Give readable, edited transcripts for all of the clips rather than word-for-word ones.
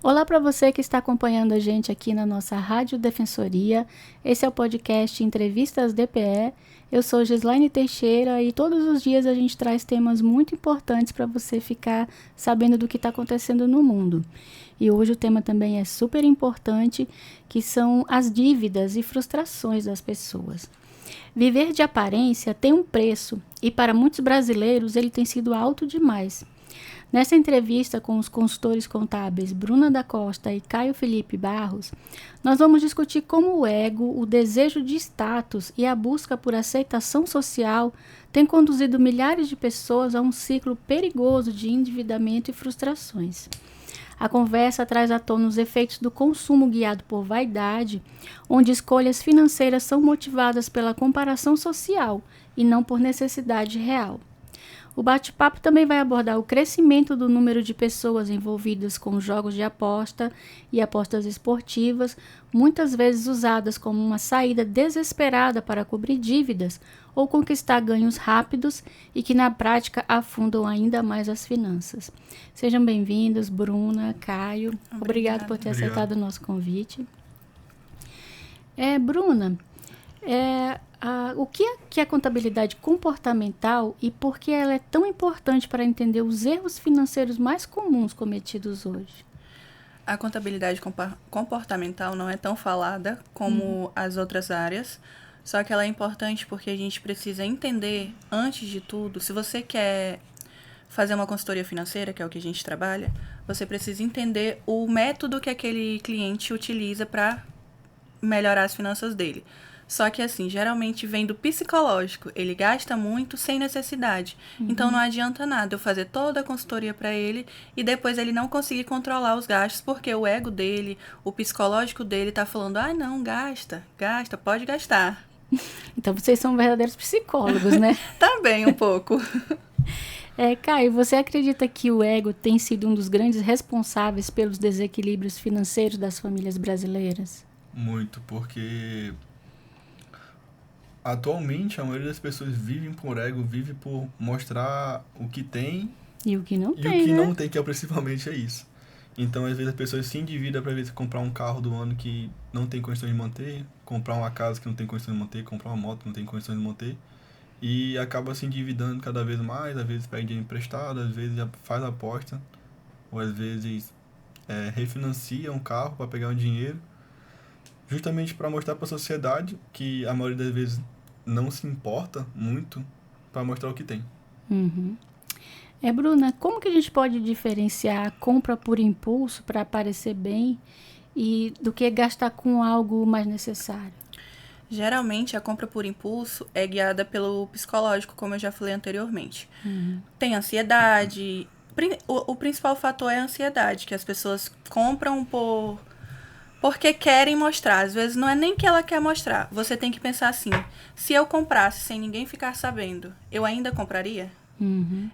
Olá para você que está acompanhando a gente aqui na nossa Rádio Defensoria. Esse é o podcast Entrevistas DPE. Eu sou Gislaine Teixeira e todos os dias a gente traz temas muito importantes para você ficar sabendo do que está acontecendo no mundo. E hoje o tema também é super importante, que são as dívidas e frustrações das pessoas. Viver de aparência tem um preço e para muitos brasileiros ele tem sido alto demais. Nessa entrevista com os consultores contábeis Bruna da Costa e Caio Felipe Barros, nós vamos discutir como o ego, o desejo de status e a busca por aceitação social têm conduzido milhares de pessoas a um ciclo perigoso de endividamento e frustrações. A conversa traz à tona os efeitos do consumo guiado por vaidade, onde escolhas financeiras são motivadas pela comparação social e não por necessidade real. O bate-papo também vai abordar o crescimento do número de pessoas envolvidas com jogos de aposta e apostas esportivas, muitas vezes usadas como uma saída desesperada para cobrir dívidas ou conquistar ganhos rápidos e que na prática afundam ainda mais as finanças. Sejam bem-vindos, Bruna, Caio. Obrigado por ter aceitado o nosso convite. Bruna, o que é contabilidade comportamental e por que ela é tão importante para entender os erros financeiros mais comuns cometidos hoje? A contabilidade comportamental não é tão falada como as outras áreas, só que ela é importante porque a gente precisa entender, antes de tudo, se você quer fazer uma consultoria financeira, que é o que a gente trabalha, você precisa entender o método que aquele cliente utiliza para melhorar as finanças dele. Só que, assim, geralmente vem do psicológico. Ele gasta muito sem necessidade. Então, não adianta nada eu fazer toda a consultoria para ele e depois ele não conseguir controlar os gastos, porque o ego dele, o psicológico dele tá falando, não, gasta, pode gastar. Então, vocês são verdadeiros psicólogos, né? Também, um pouco. Caio, você acredita que o ego tem sido um dos grandes responsáveis pelos desequilíbrios financeiros das famílias brasileiras? Muito, porque atualmente a maioria das pessoas vivem por ego, vive por mostrar o que tem e o que não e tem, o que né? não tem, que é principalmente é isso. Então, às vezes, as pessoas se endividam para comprar um carro do ano que não tem condição de manter, comprar uma casa que não tem condição de manter, comprar uma moto que não tem condição de manter, e acaba se endividando cada vez mais, às vezes pede dinheiro emprestado, às vezes já faz aposta, ou às vezes refinancia um carro para pegar um dinheiro, justamente para mostrar para a sociedade que a maioria das vezes não se importa muito para mostrar o que tem. Uhum. Bruna, como que a gente pode diferenciar a compra por impulso para parecer bem e do que gastar com algo mais necessário? Geralmente, a compra por impulso é guiada pelo psicológico, como eu já falei anteriormente. Tem ansiedade. O principal fator é a ansiedade, que as pessoas compram porque querem mostrar. Às vezes não é nem que ela quer mostrar. Você tem que pensar assim, se eu comprasse sem ninguém ficar sabendo, eu ainda compraria?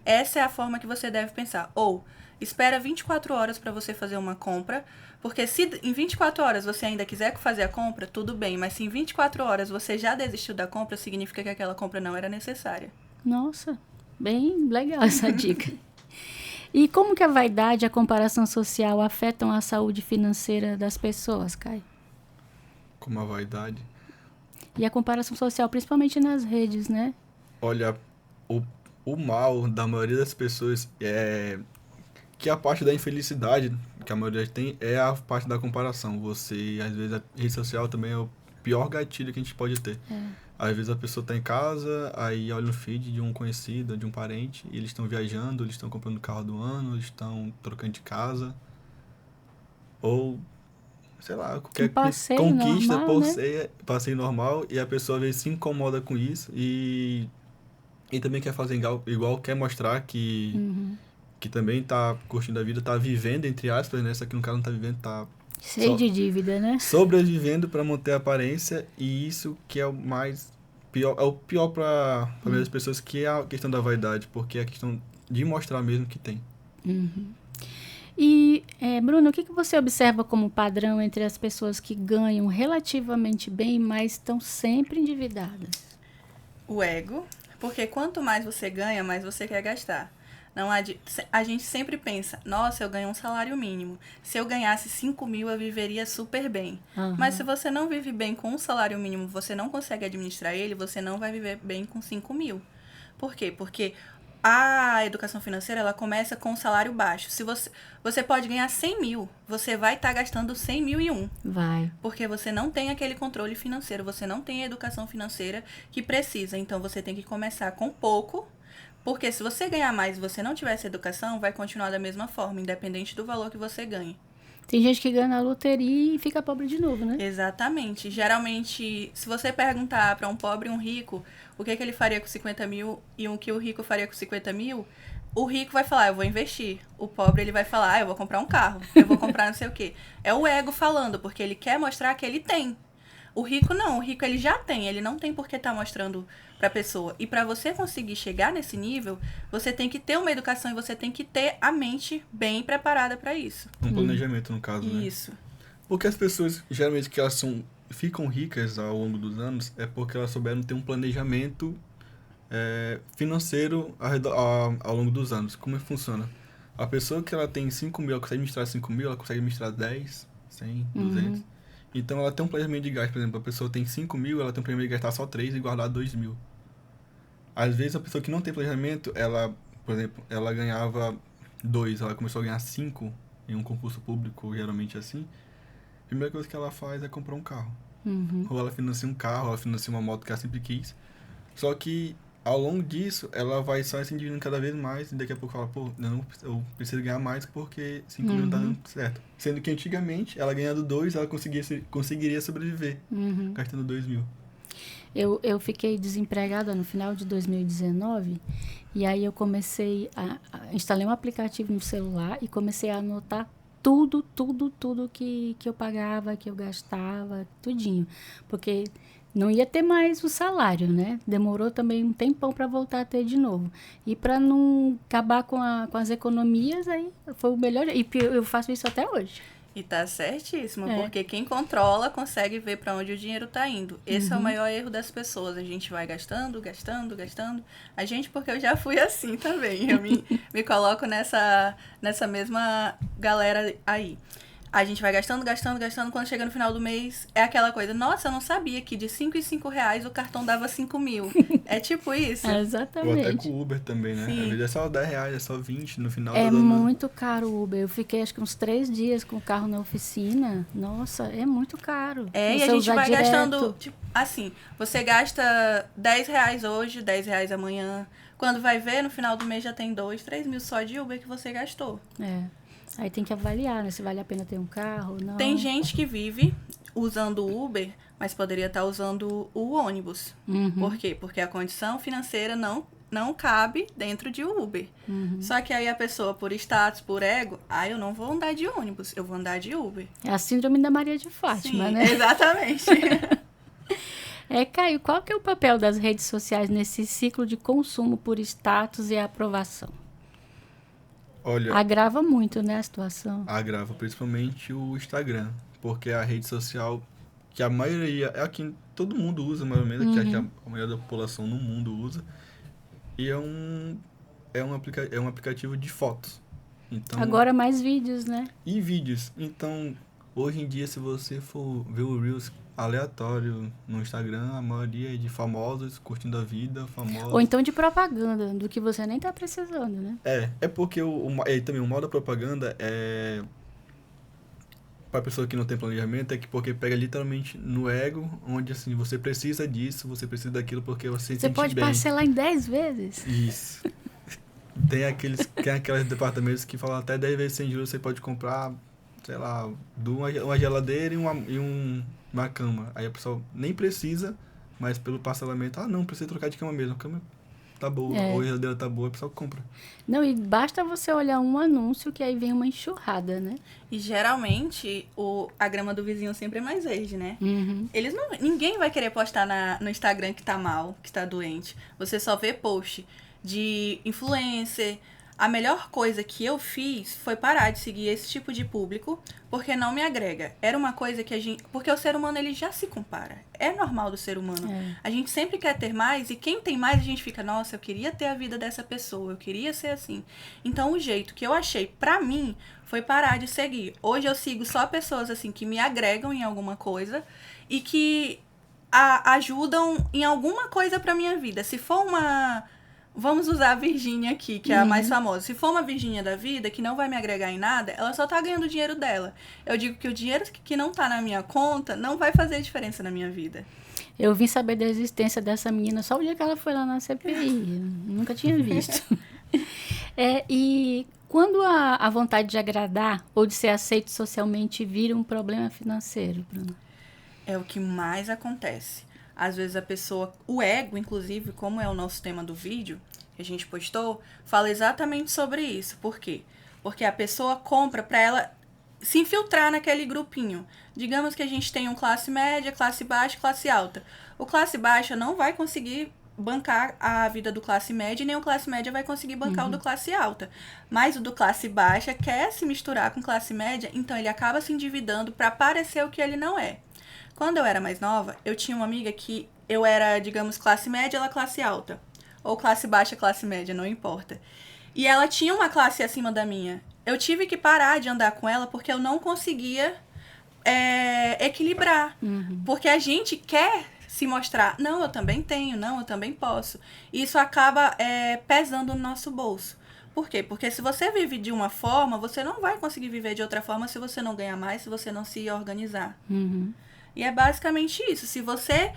Essa é a forma que você deve pensar. Ou, espera 24 horas para você fazer uma compra, porque se em 24 horas você ainda quiser fazer a compra, tudo bem, mas se em 24 horas você já desistiu da compra, significa que aquela compra não era necessária. Nossa, bem legal essa dica. E como que a vaidade e a comparação social afetam a saúde financeira das pessoas, Caio? Como a vaidade? E a comparação social, principalmente nas redes, né? Olha, o mal da maioria das pessoas que a parte da infelicidade que a maioria tem é a parte da comparação. Você, às vezes, a rede social também é o pior gatilho que a gente pode ter. Às vezes a pessoa está em casa, aí olha no feed de um conhecido, de um parente, e eles estão viajando, eles estão comprando o carro do ano, eles estão trocando de casa, ou, sei lá, qualquer passeio conquista, normal, né? passeio normal, e a pessoa às vezes se incomoda com isso e também quer fazer igual quer mostrar que também tá curtindo a vida, tá vivendo, entre aspas, né? Só que no caso não tá vivendo, tá Cheio de dívida, né? sobrevivendo para manter a aparência, e isso que é o mais pior, é o pior para as pessoas, que é a questão da vaidade, porque é a questão de mostrar mesmo que tem. E, Bruno, o que você observa como padrão entre as pessoas que ganham relativamente bem, mas estão sempre endividadas? O ego, porque quanto mais você ganha, mais você quer gastar. A gente sempre pensa, nossa, eu ganho um salário mínimo. Se eu ganhasse 5 mil, eu viveria super bem. Mas se você não vive bem com um salário mínimo, você não consegue administrar ele, você não vai viver bem com 5 mil. Por quê? Porque a educação financeira, ela começa com um salário baixo. Se você pode ganhar 100 mil, você vai estar gastando 100 mil e um. Vai. Porque você não tem aquele controle financeiro, você não tem a educação financeira que precisa. Então, você tem que começar com pouco, porque se você ganhar mais e você não tiver essa educação, vai continuar da mesma forma, independente do valor que você ganhe. Tem gente que ganha na loteria e fica pobre de novo, né? Exatamente. Geralmente, se você perguntar para um pobre e um rico o que ele faria com 50 mil e o que o rico faria com 50 mil, o rico vai falar, eu vou investir. O pobre, ele vai falar, eu vou comprar um carro, eu vou comprar não sei o quê. É o ego falando, porque ele quer mostrar que ele tem. O rico não, o rico ele já tem, ele não tem por que estar mostrando para a pessoa. E para você conseguir chegar nesse nível, você tem que ter uma educação e você tem que ter a mente bem preparada para isso. Um planejamento, no caso, né? Isso. Porque as pessoas, geralmente, que elas ficam ricas ao longo dos anos, é porque elas souberam ter um planejamento financeiro ao longo dos anos. Como funciona? A pessoa que ela tem 5 mil, ela consegue administrar 5 mil, ela consegue administrar 10, 100, 200. Então, ela tem um planejamento de gasto. Por exemplo, a pessoa tem 5 mil, ela tem um planejamento de gastar só 3 e guardar 2 mil. Às vezes, a pessoa que não tem planejamento, ela, por exemplo, ela ganhava 2, ela começou a ganhar 5 em um concurso público, geralmente assim. A primeira coisa que ela faz é comprar um carro. Ou ela financia um carro, ou ela financia uma moto que ela sempre quis. Só que, ao longo disso, ela vai só se endividando cada vez mais, e daqui a pouco ela fala, pô, eu preciso ganhar mais porque 5 mil não tá dando certo. Sendo que antigamente, ela ganhando 2, ela conseguiria sobreviver, gastando 2 mil. Eu fiquei desempregada no final de 2019 e aí eu comecei instalei um aplicativo no celular e comecei a anotar tudo que eu pagava, que eu gastava, tudinho. Porque não ia ter mais o salário, né? Demorou também um tempão para voltar a ter de novo. E para não acabar com as economias, aí foi o melhor. E eu faço isso até hoje. E tá certíssimo, porque quem controla consegue ver para onde o dinheiro tá indo. Esse é o maior erro das pessoas. A gente vai gastando. A gente, porque eu já fui assim também. Eu me coloco nessa mesma galera aí. A gente vai gastando. Quando chega no final do mês, é aquela coisa. Nossa, eu não sabia que de 5 em 5 reais o cartão dava 5 mil. É tipo isso? Exatamente. Ou até com o Uber também, né? Sim. Às vezes é só 10 reais, é só 20 no final. É muito caro o Uber. Eu fiquei acho que uns 3 dias com o carro na oficina. Nossa, é muito caro. E a gente vai gastando, tipo, assim, você gasta 10 reais hoje, 10 reais amanhã. Quando vai ver, no final do mês já tem 2, 3 mil só de Uber que você gastou. Aí tem que avaliar, né? Se vale a pena ter um carro ou não. Tem gente que vive usando o Uber, mas poderia estar usando o ônibus. Por quê? Porque a condição financeira não cabe dentro de Uber. Só que aí a pessoa, por status, por ego, eu não vou andar de ônibus, eu vou andar de Uber. É a síndrome da Maria de Fátima, Sim, né? Exatamente. Caio, qual que é o papel das redes sociais nesse ciclo de consumo por status e aprovação? Olha, agrava muito, né, a situação. Agrava, principalmente o Instagram, porque é a rede social que a maioria, é a que todo mundo usa, mais ou menos, que a maioria da população no mundo usa, e é um aplicativo de fotos. Então, agora mais vídeos, né? E vídeos. Então, hoje em dia, se você for ver o Reels aleatório no Instagram, a maioria é de famosos, curtindo a vida, famosos. Ou então de propaganda, do que você nem tá precisando, né? É porque também o mal da propaganda é, pra pessoa que não tem planejamento, porque pega literalmente no ego, onde assim, você precisa disso, você precisa daquilo porque você se sente bem. Você pode parcelar em 10 vezes. Isso. Tem aqueles departamentos que falam até 10 vezes sem juros, você pode comprar, sei lá, uma geladeira e uma cama. Aí a pessoa nem precisa, mas pelo parcelamento, não precisa trocar de cama mesmo. A cama tá boa, ou a geladeira tá boa, a pessoa compra. Não, e basta você olhar um anúncio que aí vem uma enxurrada, né? E geralmente a grama do vizinho sempre é mais verde, né? Ninguém vai querer postar no Instagram que tá mal, que tá doente. Você só vê post de influencer, A melhor coisa que eu fiz foi parar de seguir esse tipo de público, porque não me agrega. Era uma coisa que a gente... Porque o ser humano, ele já se compara. É normal do ser humano. A gente sempre quer ter mais, e quem tem mais, a gente fica, nossa, eu queria ter a vida dessa pessoa, eu queria ser assim. Então, o jeito que eu achei pra mim foi parar de seguir. Hoje eu sigo só pessoas, assim, que me agregam em alguma coisa e que ajudam em alguma coisa pra minha vida. Se for uma... Vamos usar a Virgínia aqui, que é a mais famosa. Se for uma Virgínia da vida, que não vai me agregar em nada, ela só tá ganhando o dinheiro dela. Eu digo que o dinheiro que não tá na minha conta não vai fazer diferença na minha vida. Eu vim saber da existência dessa menina só o dia que ela foi lá na CPI. Nunca tinha visto. E quando a vontade de agradar ou de ser aceito socialmente vira um problema financeiro, Bruna? É o que mais acontece. Às vezes a pessoa, o ego, inclusive, como é o nosso tema do vídeo que a gente postou, fala exatamente sobre isso. Por quê? Porque a pessoa compra para ela se infiltrar naquele grupinho. Digamos que a gente tem um classe média, classe baixa e classe alta. O classe baixa não vai conseguir bancar a vida do classe média, e nem o classe média vai conseguir bancar o do classe alta. Mas o do classe baixa quer se misturar com classe média, então ele acaba se endividando para parecer o que ele não é. Quando eu era mais nova, eu tinha uma amiga que eu era, digamos, classe média, ela classe alta. Ou classe baixa, classe média, não importa. E ela tinha uma classe acima da minha. Eu tive que parar de andar com ela porque eu não conseguia equilibrar. Porque a gente quer se mostrar, não, eu também tenho, não, eu também posso. E isso acaba pesando no nosso bolso. Por quê? Porque se você vive de uma forma, você não vai conseguir viver de outra forma se você não ganhar mais, se você não se organizar. E é basicamente isso. Se você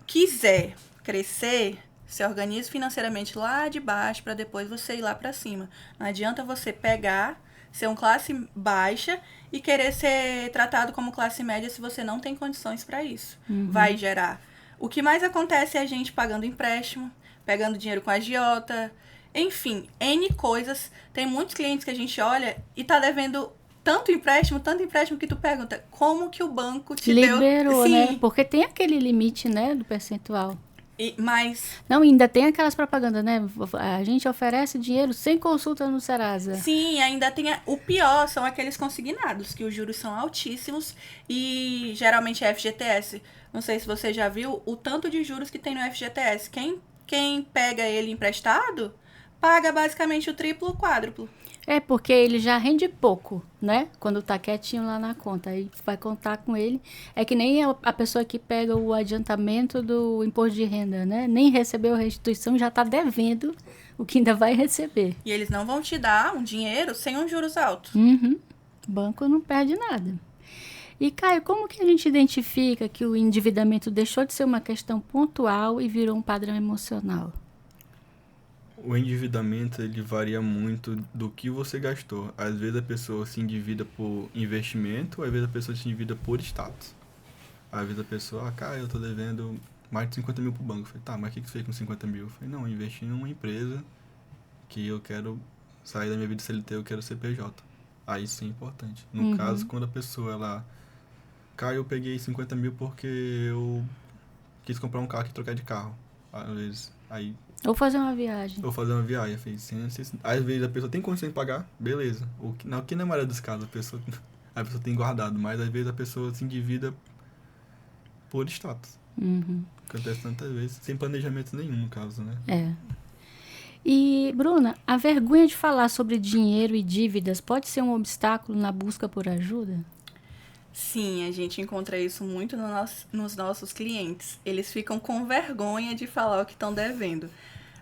quiser crescer, se organize financeiramente lá de baixo para depois você ir lá para cima. Não adianta você pegar, ser um classe baixa e querer ser tratado como classe média se você não tem condições para isso. Vai gerar. O que mais acontece é a gente pagando empréstimo, pegando dinheiro com agiota, enfim, N coisas. Tem muitos clientes que a gente olha e tá devendo tanto empréstimo que tu pergunta, como que o banco te liberou, deu... né? Porque tem aquele limite, né, do percentual. Mas... Não, ainda tem aquelas propagandas, né? A gente oferece dinheiro sem consulta no Serasa. Sim, ainda tem... O pior são aqueles consignados, que os juros são altíssimos e geralmente é FGTS. Não sei se você já viu o tanto de juros que tem no FGTS. Quem pega ele emprestado, paga basicamente o triplo, o quádruplo. É, porque ele já rende pouco, né? Quando tá quietinho lá na conta. Aí vai contar com ele. É que nem a pessoa que pega o adiantamento do imposto de renda, né? Nem recebeu a restituição, já tá devendo o que ainda vai receber. E eles não vão te dar um dinheiro sem uns juros altos. O banco não perde nada. E, Caio, como que a gente identifica que o endividamento deixou de ser uma questão pontual e virou um padrão emocional? O endividamento, ele varia muito do que você gastou. Às vezes a pessoa se endivida por investimento, às vezes a pessoa se endivida por status. Às vezes a pessoa, cara, eu tô devendo mais de 50 mil pro banco. Eu falei, tá, mas o que você fez com 50 mil? Eu falei, não, eu investi em uma empresa que eu quero sair da minha vida CLT, eu quero ser PJ. Aí isso é importante. No caso, quando a pessoa, ela... Cara, eu peguei 50 mil porque eu quis comprar um carro e trocar de carro. Às vezes, aí... Ou fazer uma viagem. Ou fazer uma viagem. Eu falei, às vezes a pessoa tem condição de pagar, beleza. Que na maioria dos casos a pessoa tem guardado, mas às vezes a pessoa se endivida por status. Acontece tantas vezes, sem planejamento nenhum, no caso, né? É. E, Bruna, a vergonha de falar sobre dinheiro e dívidas pode ser um obstáculo na busca por ajuda? Sim, a gente encontra isso muito nos nossos clientes. Eles ficam com vergonha de falar o que estão devendo.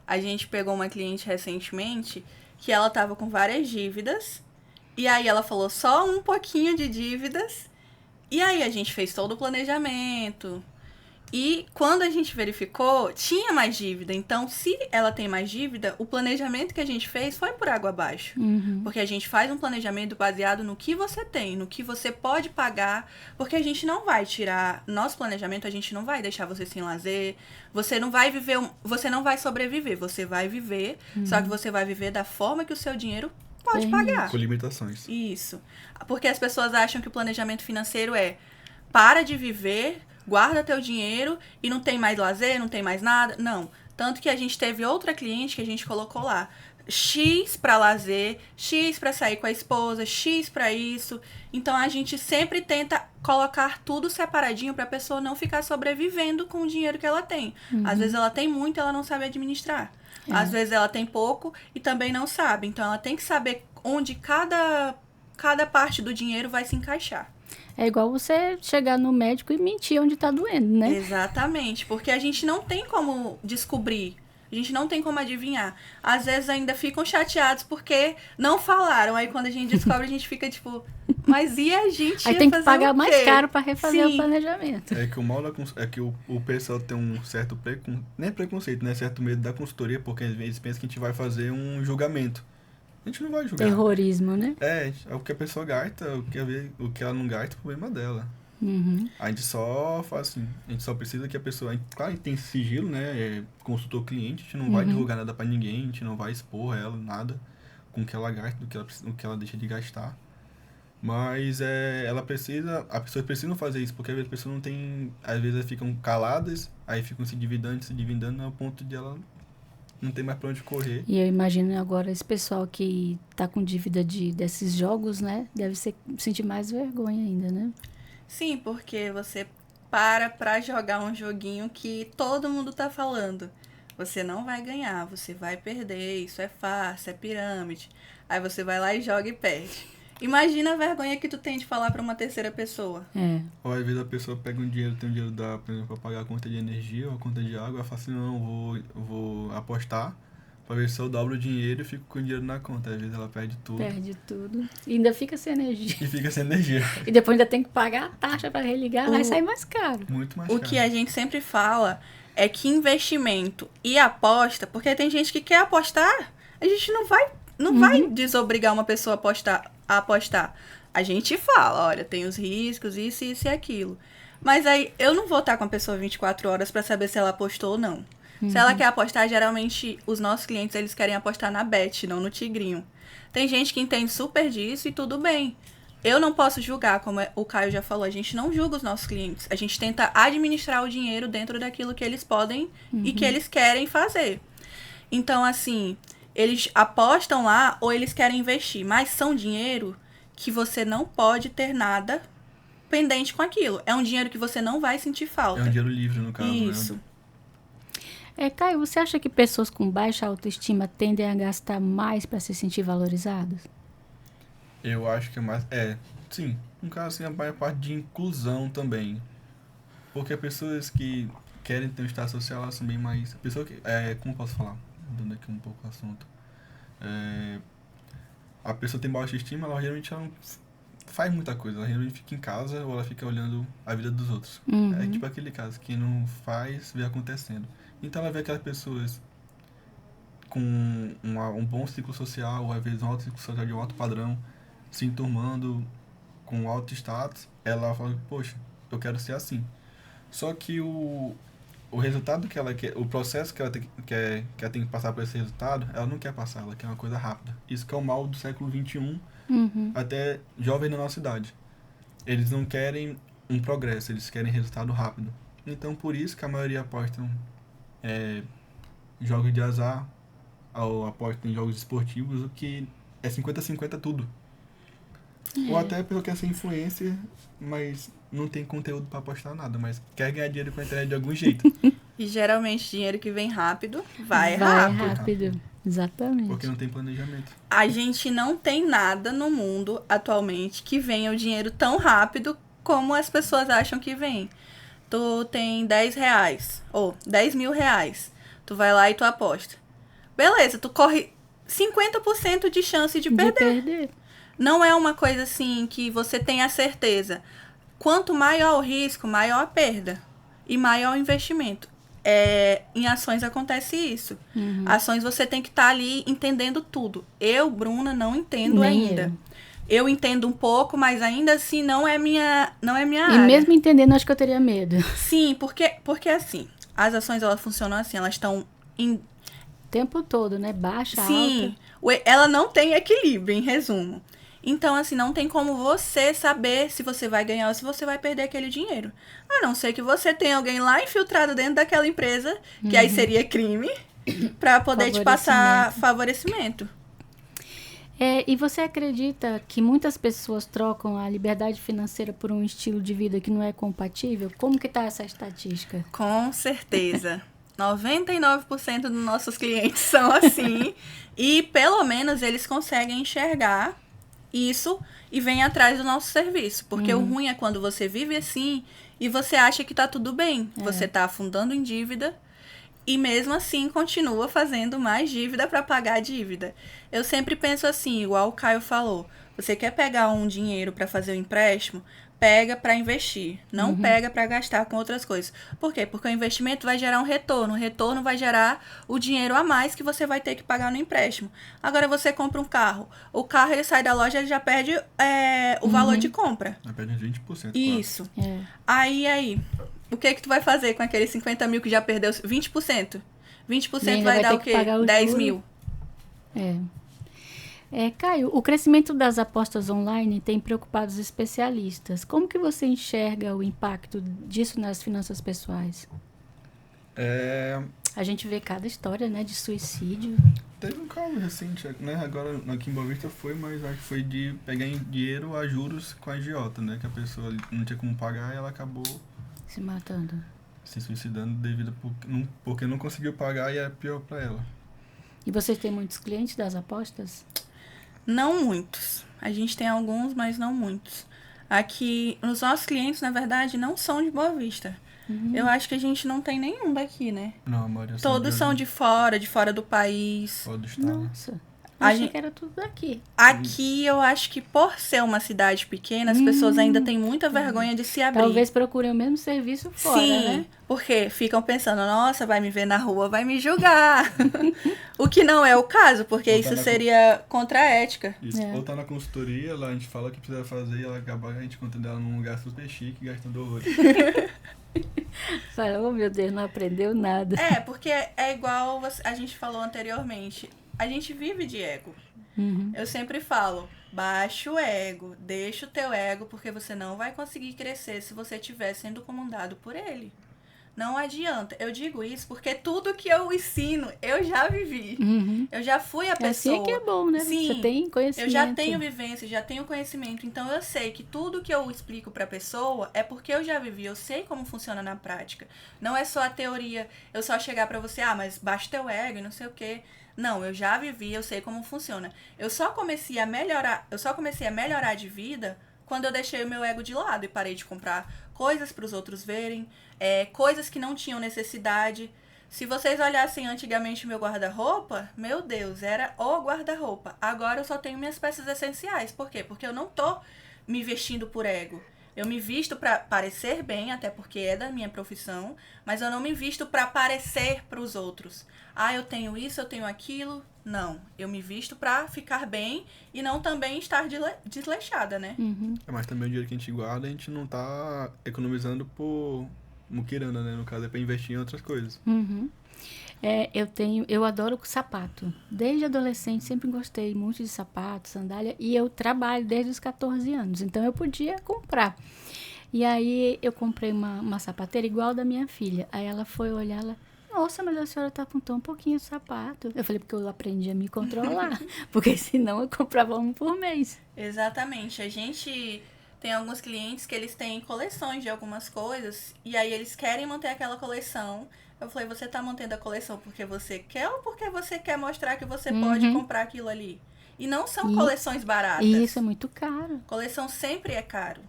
A gente pegou uma cliente recentemente que ela estava com várias dívidas. E aí ela falou só um pouquinho de dívidas. E aí a gente fez todo o planejamento. E quando a gente verificou, tinha mais dívida. Então, se ela tem mais dívida, o planejamento que a gente fez foi por água abaixo. Porque a gente faz um planejamento baseado no que você tem, no que você pode pagar. Porque a gente não vai tirar... Nosso planejamento, a gente não vai deixar você sem lazer. Você não vai viver... Você não vai sobreviver. Você vai viver, só que você vai viver da forma que o seu dinheiro pode pagar. Com limitações. Isso. Porque as pessoas acham que o planejamento financeiro é... Para de viver... Guarda teu dinheiro e não tem mais lazer, não tem mais nada. Não. Tanto que a gente teve outra cliente que a gente colocou lá. X para lazer, X para sair com a esposa, X para isso. Então a gente sempre tenta colocar tudo separadinho para a pessoa não ficar sobrevivendo com o dinheiro que ela tem. Às vezes ela tem muito e ela não sabe administrar. Às vezes ela tem pouco e também não sabe. Então ela tem que saber onde cada parte do dinheiro vai se encaixar. É igual você chegar no médico e mentir onde tá doendo, né? Exatamente, porque a gente não tem como descobrir, a gente não tem como adivinhar. Às vezes ainda ficam chateados porque não falaram, aí quando a gente descobre a gente fica tipo, mas e a gente aí ia tem que fazer pagar o mais quê? caro pra refazer Sim. o planejamento. É que o mal é que o pessoal tem um certo nem preconceito, né? Certo medo da consultoria, porque às vezes pensa que a gente vai fazer um julgamento. A gente não vai julgar. Terrorismo, né? É o que a pessoa gasta, o que ela não gasta, é o problema dela. Uhum. A gente só faz assim, a gente só precisa que a pessoa, claro, a gente tem sigilo, né? Consultor cliente, a gente não vai divulgar nada pra ninguém, a gente não vai expor ela, nada com o que ela gasta, do que ela deixa de gastar. Mas as pessoas precisam fazer isso, porque às vezes as pessoas não têm, às vezes elas ficam caladas, aí ficam se dividando ao ponto de ela não ter mais pra onde correr. E eu imagino agora esse pessoal que tá com dívida desses jogos, né? Deve sentir mais vergonha ainda, né? Sim, porque você pra jogar um joguinho que todo mundo tá falando. Você não vai ganhar, você vai perder, isso é farsa, é pirâmide. Aí você vai lá e joga e perde. Imagina a vergonha que tu tem de falar pra uma terceira pessoa. Ou às vezes a pessoa pega um dinheiro, tem um dinheiro por exemplo, pra pagar a conta de energia ou a conta de água, ela fala assim, não, eu vou apostar pra ver se eu dobro o dinheiro e fico com o dinheiro na conta. Às vezes ela perde tudo. Perde tudo. E ainda fica sem energia. E fica sem energia. E depois ainda tem que pagar a taxa pra religar, vai sair mais caro. Muito mais O caro. que a gente sempre fala é que investimento e aposta, porque tem gente que quer apostar, a gente não vai desobrigar uma pessoa a apostar. A gente fala, olha, tem os riscos, isso e aquilo. Mas aí eu não vou estar com a pessoa 24 horas para saber se ela apostou ou não. Se ela quer apostar, geralmente os nossos clientes eles querem apostar na Bet, não no Tigrinho. Tem gente que entende super disso e tudo bem. Eu não posso julgar, como o Caio já falou, a gente não julga os nossos clientes. A gente tenta administrar o dinheiro dentro daquilo que eles podem e que eles querem fazer. Então, assim, eles apostam lá ou eles querem investir, mas são dinheiro que você não pode ter nada pendente com aquilo. É um dinheiro que você não vai sentir falta. É um dinheiro livre, no caso, Isso. né? Caio, você acha que pessoas com baixa autoestima tendem a gastar mais para se sentir valorizadas? Eu acho que é mais... sim. No caso, assim, a maior parte de inclusão também. Porque pessoas que querem ter um estado social, elas são bem mais... Pessoa que... como posso falar? Dando aqui um pouco o assunto. A pessoa tem baixa estima, ela geralmente não faz muita coisa. Ela geralmente fica em casa ou ela fica olhando a vida dos outros. É tipo aquele caso, quem não faz, vê acontecendo. Então ela vê aquelas pessoas com um bom ciclo social, ou às vezes um alto ciclo social de um alto padrão, se enturmando com alto status, ela fala, poxa, eu quero ser assim. Só que o resultado que ela quer, o processo que ela tem que passar por esse resultado, ela não quer passar, ela quer uma coisa rápida. Isso que é o mal do século XXI, até jovens na nossa idade. Eles não querem um progresso, eles querem resultado rápido. Então, por isso que a maioria apostam jogos de azar, ou apostam em jogos esportivos, o que é 50-50 tudo. Ou até a pessoa quer ser influencer, mas não tem conteúdo pra apostar nada, mas quer ganhar dinheiro com a internet de algum jeito. E geralmente dinheiro que vem rápido, vai Vai rápido. rápido. Exatamente. Porque não tem planejamento. A gente não tem nada no mundo atualmente que venha o dinheiro tão rápido como as pessoas acham que vem. Tu tem 10 reais, ou 10 mil reais. Tu vai lá e tu aposta. Beleza, tu corre 50% de chance de perder. Não é uma coisa assim que você tem a certeza. Quanto maior o risco, maior a perda. E maior o investimento. Em ações acontece isso. Ações você tem que estar ali entendendo tudo. Eu, Bruna, não entendo Nem ainda. Eu entendo um pouco, mas ainda assim não é minha área. E mesmo entendendo, acho que eu teria medo. Sim, porque assim, as ações elas funcionam assim, elas estão em... O tempo todo, né? Baixa, Sim, alta. ela não tem equilíbrio, em resumo. Então, assim, não tem como você saber se você vai ganhar ou se você vai perder aquele dinheiro. A não ser que você tenha alguém lá infiltrado dentro daquela empresa, que aí seria crime. para poder te passar favorecimento. E você acredita que muitas pessoas trocam a liberdade financeira por um estilo de vida que não é compatível? Como que tá essa estatística? Com certeza. 99% dos nossos clientes são assim. E pelo menos eles conseguem enxergar isso e vêm atrás do nosso serviço. Porque o ruim é quando você vive assim e você acha que tá tudo bem. Você tá afundando em dívida. E mesmo assim continua fazendo mais dívida para pagar a dívida. Eu sempre penso assim, igual o Caio falou. Você quer pegar um dinheiro para fazer um empréstimo? Pega para investir. Não pega para gastar com outras coisas. Por quê? Porque o investimento vai gerar um retorno. O retorno vai gerar o dinheiro a mais que você vai ter que pagar no empréstimo. Agora você compra um carro. O carro ele sai da loja, ele já perde o valor de compra. Já perde 20%. Isso. Aí... O que tu vai fazer com aqueles 50 mil que já perdeu 20%? 20% vai dar o quê? 10 mil. Caio, o crescimento das apostas online tem preocupado os especialistas. Como que você enxerga o impacto disso nas finanças pessoais? A gente vê cada história, né, de suicídio. Teve um caso recente, né? Agora aqui em Boa Vista foi, mas acho que foi de pegar dinheiro a juros com a agiota, né? Que a pessoa não tinha como pagar e ela acabou se matando. Se suicidando devido porque não conseguiu pagar e é pior para ela. E vocês têm muitos clientes das apostas? Não muitos. A gente tem alguns, mas não muitos. Aqui, os nossos clientes, na verdade, não são de Boa Vista. Eu acho que a gente não tem nenhum daqui, né? Não, a maioria todos são de fora do país. Fora do estado. Nossa. Achei que era tudo daqui. Aqui eu acho que por ser uma cidade pequena, as pessoas ainda têm muita vergonha de se abrir. Talvez procurem o mesmo serviço fora, né? Porque ficam pensando, nossa, vai me ver na rua, vai me julgar. O que não é o caso, porque isso seria contra a ética. Isso. Ou tá na consultoria, lá a gente fala o que precisa fazer e ela acaba a gente contando ela num lugar super chique, gastando horrores. Fala, oh meu Deus, não aprendeu nada. Porque é igual a gente falou anteriormente. A gente vive de ego. Eu sempre falo, baixa o ego, deixa o teu ego, porque você não vai conseguir crescer se você estiver sendo comandado por ele. Não adianta. Eu digo isso porque tudo que eu ensino, eu já vivi. Eu já fui a pessoa. Assim é que é bom, né? Sim, você tem conhecimento. Eu já tenho vivência, já tenho conhecimento. Então eu sei que tudo que eu explico pra pessoa é porque eu já vivi. Eu sei como funciona na prática. Não é só a teoria. Eu só chegar pra você, mas baixa teu ego e não sei o quê. Não, eu já vivi, eu sei como funciona. Eu só comecei a melhorar de vida quando eu deixei o meu ego de lado e parei de comprar coisas para os outros verem, coisas que não tinham necessidade. Se vocês olhassem antigamente o meu guarda-roupa, meu Deus, era o guarda-roupa. Agora eu só tenho minhas peças essenciais. Por quê? Porque eu não tô me vestindo por ego. Eu me visto para parecer bem, até porque é da minha profissão, mas eu não me visto para parecer para os outros. Eu tenho isso, eu tenho aquilo. Não, eu me visto para ficar bem e não também estar desleixada, né? Mas também o dinheiro que a gente guarda, a gente não tá economizando por muquirana, né? No caso, é para investir em outras coisas. Eu adoro sapato. Desde adolescente sempre gostei muito de sapato, sandália, e eu trabalho desde os 14 anos, então eu podia comprar. E aí eu comprei uma sapateira igual da minha filha. Aí ela foi olhar, nossa, mas a senhora tá com tão pouquinho de sapato. Eu falei, porque eu aprendi a me controlar, porque senão eu comprava um por mês. Exatamente. A gente tem alguns clientes que eles têm coleções de algumas coisas, e aí eles querem manter aquela coleção. Eu falei, você tá mantendo a coleção porque você quer ou porque você quer mostrar que você pode comprar aquilo ali? E não são coleções baratas. E isso é muito caro. Coleção sempre é caro.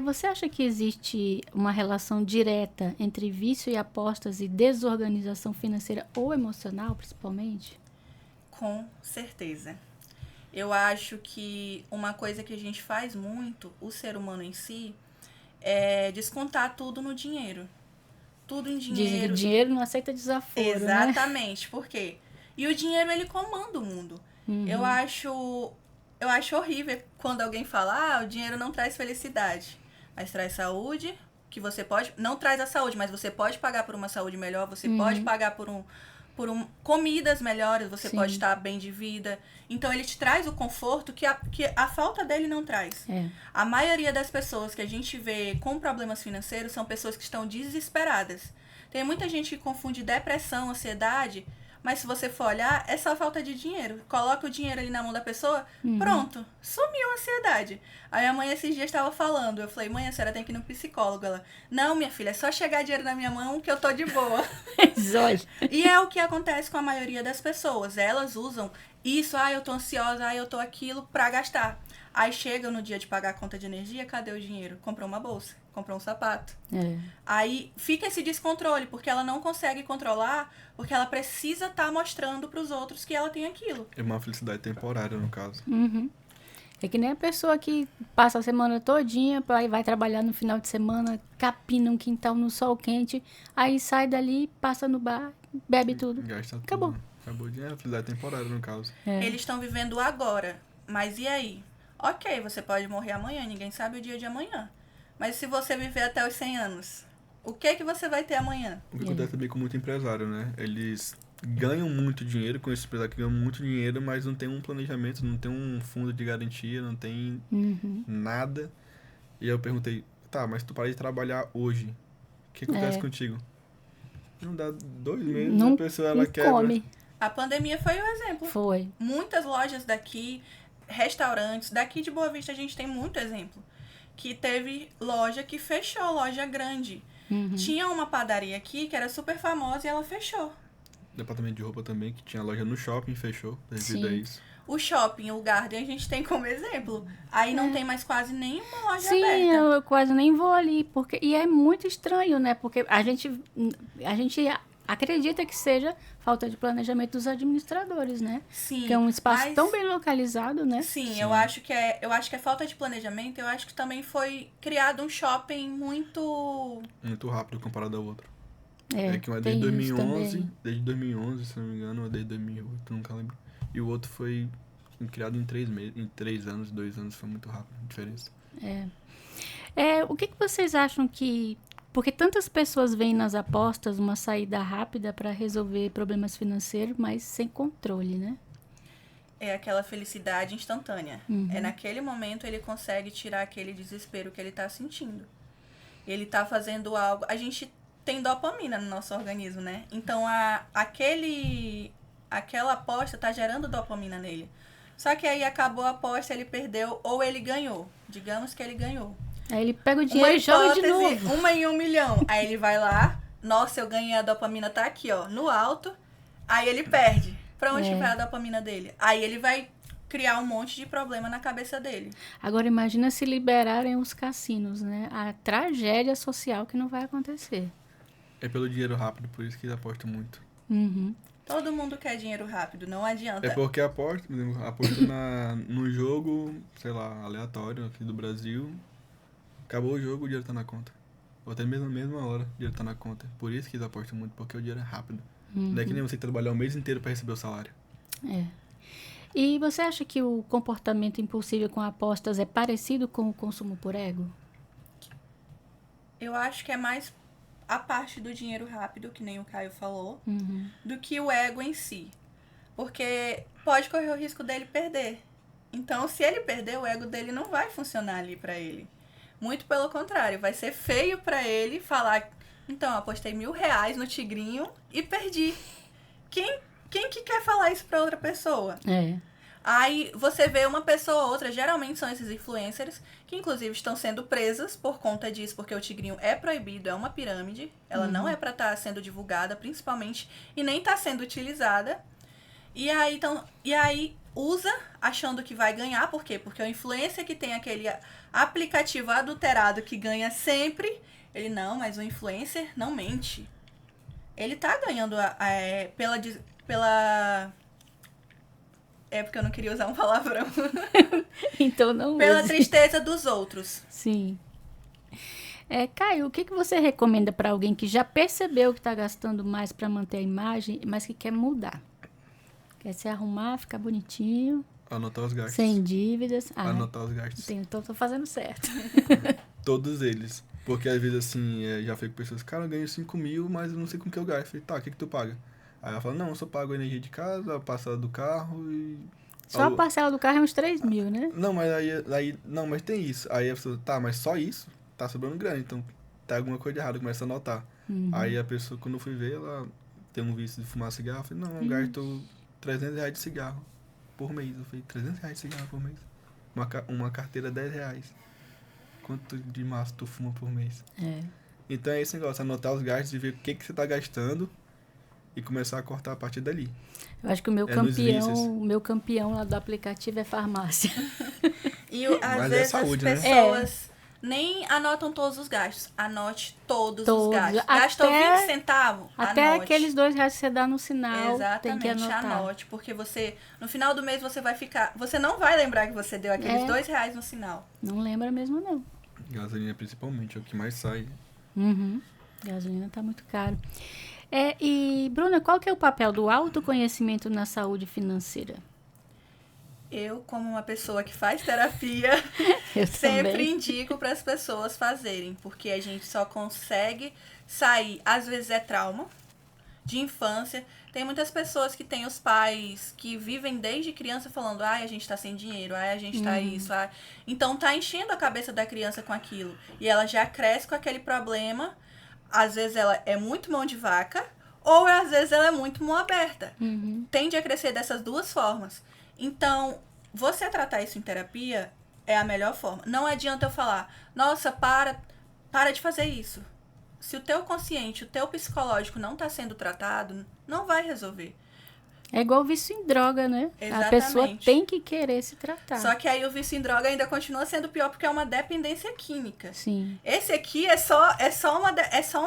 Você acha que existe uma relação direta entre vício e apostas e desorganização financeira ou emocional, principalmente? Com certeza. Eu acho que uma coisa que a gente faz muito, o ser humano em si, é descontar tudo no dinheiro. Tudo em dinheiro. Dizem que dinheiro não aceita desaforo, Exatamente. Né? Por quê? E o dinheiro, ele comanda o mundo. Eu acho horrível quando alguém fala, o dinheiro não traz felicidade, mas traz saúde, que você pode... Não traz a saúde, mas você pode pagar por uma saúde melhor, você pode pagar por comidas melhores, você pode estar bem de vida. Então, ele te traz o conforto que a falta dele não traz. A maioria das pessoas que a gente vê com problemas financeiros são pessoas que estão desesperadas. Tem muita gente que confunde depressão, ansiedade, mas se você for olhar, é só falta de dinheiro. Coloca o dinheiro ali na mão da pessoa, pronto, sumiu a ansiedade. Aí a mãe esses dias estava falando, eu falei, mãe, a senhora tem que ir no psicólogo. Ela, não, minha filha, é só chegar dinheiro na minha mão que eu tô de boa. E é o que acontece com a maioria das pessoas. Elas usam isso, eu tô ansiosa, eu tô aquilo, pra gastar. Aí chega no dia de pagar a conta de energia, cadê o dinheiro? Comprou uma bolsa, comprou um sapato. Aí fica esse descontrole, porque ela não consegue controlar, porque ela precisa estar mostrando pros outros que ela tem aquilo. É uma felicidade temporária, no caso. É que nem a pessoa que passa a semana todinha, aí vai trabalhar no final de semana, capina um quintal no sol quente, aí sai dali, passa no bar, bebe tudo. Gasta Acabou. tudo. Acabou de felicidade temporária, no caso. Eles estão vivendo agora, mas e aí? Ok, você pode morrer amanhã, ninguém sabe o dia de amanhã. Mas se você viver até os 100 anos, o que você vai ter amanhã? O que acontece também com muito empresário, né? Eles ganham muito dinheiro com esses empresários que ganham muito dinheiro, mas não tem um planejamento, não tem um fundo de garantia, não tem nada. E aí eu perguntei, tá, mas tu para de trabalhar hoje, o que acontece contigo? Não dá 2 meses, Não, a pessoa ela não quebra. come. A pandemia foi um exemplo. Foi. Muitas lojas daqui, restaurantes, daqui de Boa Vista a gente tem muito exemplo. Que teve loja que fechou, loja grande. Tinha uma padaria aqui que era super famosa e ela fechou. Departamento de roupa também, que tinha loja no shopping, fechou devido a isso. O shopping, o Garden, a gente tem como exemplo. Aí não tem mais quase nenhuma loja Sim, aberta. eu quase nem vou ali, porque e é muito estranho, né? Porque a gente acredita que seja falta de planejamento dos administradores, né? Sim. Que é um espaço mas- tão bem localizado, né? Sim, eu acho que é falta de planejamento. Eu acho que também foi criado um shopping muito... Muito rápido comparado ao outro. É, que um é tem desde isso 2011, também. desde 2011, se não me engano, ou desde 2008, nunca lembro. E o outro foi criado em 3 meses, em 3 anos, 2 anos, foi muito rápido a diferença. O que vocês acham que... Porque tantas pessoas veem nas apostas uma saída rápida para resolver problemas financeiros, mas sem controle, né? É aquela felicidade instantânea. É naquele momento ele consegue tirar aquele desespero que ele tá sentindo. Ele tá fazendo algo... A gente tem dopamina no nosso organismo, né? Então, aquela aposta tá gerando dopamina nele. Só que aí acabou a aposta, ele perdeu ou ele ganhou. Digamos que ele ganhou. Aí ele pega o dinheiro e joga de novo. 1 em 1 milhão. Aí ele vai lá, nossa, eu ganhei, a dopamina tá aqui, ó, no alto. Aí ele perde. Pra onde vai a dopamina dele? Aí ele vai criar um monte de problema na cabeça dele. Agora imagina se liberarem os cassinos, né? A tragédia social que não vai acontecer. É pelo dinheiro rápido, por isso que aposta muito. Todo mundo quer dinheiro rápido, não adianta. É porque aposta no jogo, sei lá, aleatório aqui do Brasil, acabou o jogo, o dinheiro tá na conta. Ou até mesmo na mesma hora, o dinheiro tá na conta. Por isso que eles apostam muito, porque o dinheiro é rápido. Não é que nem você trabalhar o mês inteiro pra receber o salário. E você acha que o comportamento impulsivo com apostas é parecido com o consumo por ego? Eu acho que é mais a parte do dinheiro rápido, que nem o Caio falou, do que o ego em si. Porque pode correr o risco dele perder. Então, se ele perder, o ego dele não vai funcionar ali pra ele. Muito pelo contrário, vai ser feio pra ele falar, então, eu apostei R$1.000 no tigrinho e perdi. Quem que quer falar isso pra outra pessoa? Aí você vê uma pessoa ou outra, geralmente são esses influencers, que inclusive estão sendo presas por conta disso, porque o tigrinho é proibido, é uma pirâmide, ela não é pra estar sendo divulgada, principalmente, e nem tá sendo utilizada. E aí usa, achando que vai ganhar, por quê? Porque o influencer que tem aquele aplicativo adulterado que ganha sempre, ele não, mas o influencer não mente. Ele tá ganhando pela... É porque eu não queria usar um palavrão. Então não Pela use. tristeza dos outros. Sim. Caio, o que você recomenda para alguém que já percebeu que está gastando mais para manter a imagem, mas que quer mudar? Quer se arrumar, ficar bonitinho, Anotar os gastos. sem dívidas. Anotar os gastos. Então tô fazendo certo. Todos eles. Porque às vezes assim, já foi com pessoas, cara, eu ganho 5 mil, mas eu não sei com que eu gasto. Eu falei, tá, o que tu paga? Aí ela fala, não, eu só pago a energia de casa, a parcela do carro e... Só a parcela do carro é uns 3 mil, né? Não, mas aí não, mas tem isso. Aí a pessoa, tá, mas só isso? Tá sobrando grana, então tá alguma coisa de errada, começa a anotar. Aí a pessoa, quando eu fui ver, ela tem um vício de fumar cigarro. Eu falei, não, eu gasto R$300 de cigarro por mês. Eu falei, R$300 de cigarro por mês? Uma carteira R$10. Quanto de maço tu fuma por mês? Então é esse negócio, anotar os gastos e ver o que você tá gastando e começar a cortar a partir dali. Eu acho que o meu campeão lá do aplicativo é farmácia. E às vezes saúde, as pessoas nem anotam todos os gastos. Anote todos os gastos. Gastou 20 centavos? Até anote. Aqueles R$2 que você dá no sinal, exatamente, tem que anotar. Anote, porque você, no final do mês, você vai ficar... Você não vai lembrar que você deu aqueles R$2 no sinal. Não lembra mesmo, não. Gasolina, principalmente, é o que mais sai. Gasolina tá muito caro. E, Bruna, qual que é o papel do autoconhecimento na saúde financeira? Eu, como uma pessoa que faz terapia, sempre indico para as pessoas fazerem, porque a gente só consegue sair, às vezes é trauma de infância. Tem muitas pessoas que têm os pais que vivem desde criança falando, a gente tá sem dinheiro, a gente tá isso. Então tá enchendo a cabeça da criança com aquilo. E ela já cresce com aquele problema. Às vezes ela é muito mão de vaca, ou às vezes ela é muito mão aberta. Tende a crescer dessas duas formas. Então, você tratar isso em terapia é a melhor forma. Não adianta eu falar, nossa, para de fazer isso. Se o teu consciente, o teu psicológico não está sendo tratado, não vai resolver. É igual o vício em droga, né? Exatamente. A pessoa tem que querer se tratar. Só que aí o vício em droga ainda continua sendo pior porque é uma dependência química. Sim. Esse aqui é só